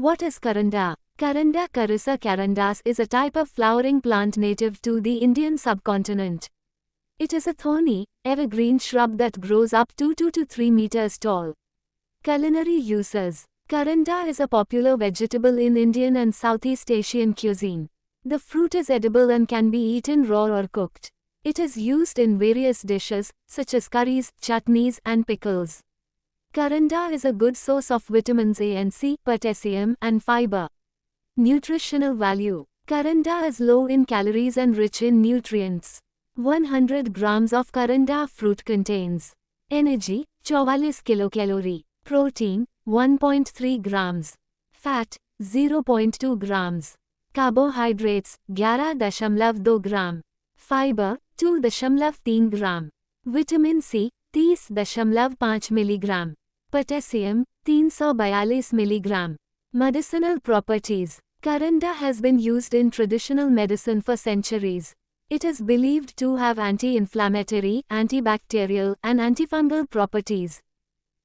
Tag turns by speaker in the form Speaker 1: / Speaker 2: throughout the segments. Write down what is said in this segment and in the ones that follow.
Speaker 1: What is Karanda? Karanda Carissa carandas is a type of flowering plant native to the Indian subcontinent. It is a thorny, evergreen shrub that grows up to 2 to 3 meters tall. Culinary uses. Karanda is a popular vegetable in Indian and Southeast Asian cuisine. The fruit is edible and can be eaten raw or cooked. It is used in various dishes, such as curries, chutneys, and pickles. Karanda is a good source of vitamins A and C, potassium, and fiber. Nutritional value. Karanda is low in calories and rich in nutrients. 100 grams of karanda fruit contains energy, 44 kilocalorie, protein, 1.3 grams, fat, 0.2 grams, carbohydrates, 11.2 gram, fiber, 2.3 gram, vitamin C, 30.5 milligram, potassium, 342 milligram. Medicinal properties. Karanda has been used in traditional medicine for centuries. It is believed to have anti-inflammatory, antibacterial, and antifungal properties.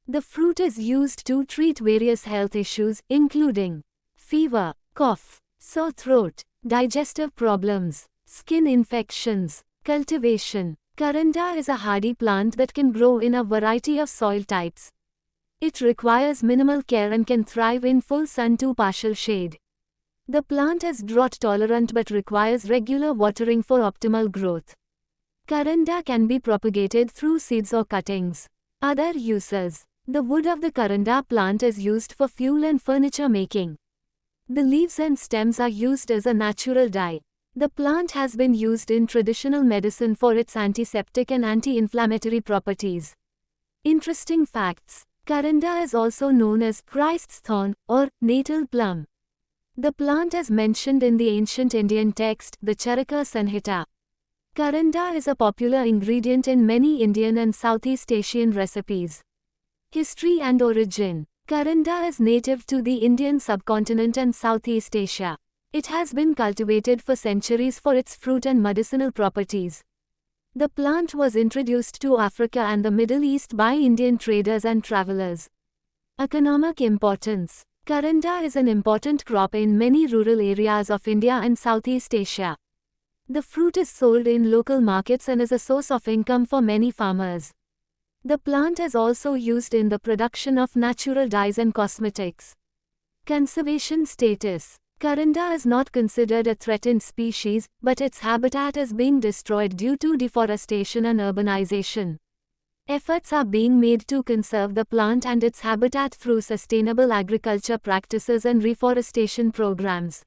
Speaker 1: The fruit is used to treat various health issues, including fever, cough, sore throat, digestive problems, skin infections. Cultivation. Karanda is a hardy plant that can grow in a variety of soil types. It requires minimal care and can thrive in full sun to partial shade. The plant is drought tolerant but requires regular watering for optimal growth. Karanda can be propagated through seeds or cuttings. Other uses. The wood of the karanda plant is used for fuel and furniture making. The leaves and stems are used as a natural dye. The plant has been used in traditional medicine for its antiseptic and anti-inflammatory properties. Interesting facts. Karanda is also known as Christ's thorn or natal plum. The plant is mentioned in the ancient Indian text, the Charaka Sanhita. Karanda is a popular ingredient in many Indian and Southeast Asian recipes. History and origin. Karanda is native to the Indian subcontinent and Southeast Asia. It has been cultivated for centuries for its fruit and medicinal properties. The plant was introduced to Africa and the Middle East by Indian traders and travelers. Economic importance. Karanda is an important crop in many rural areas of India and Southeast Asia. The fruit is sold in local markets and is a source of income for many farmers. The plant is also used in the production of natural dyes and cosmetics. Conservation status. Karanda is not considered a threatened species, but its habitat is being destroyed due to deforestation and urbanization. Efforts are being made to conserve the plant and its habitat through sustainable agriculture practices and reforestation programs.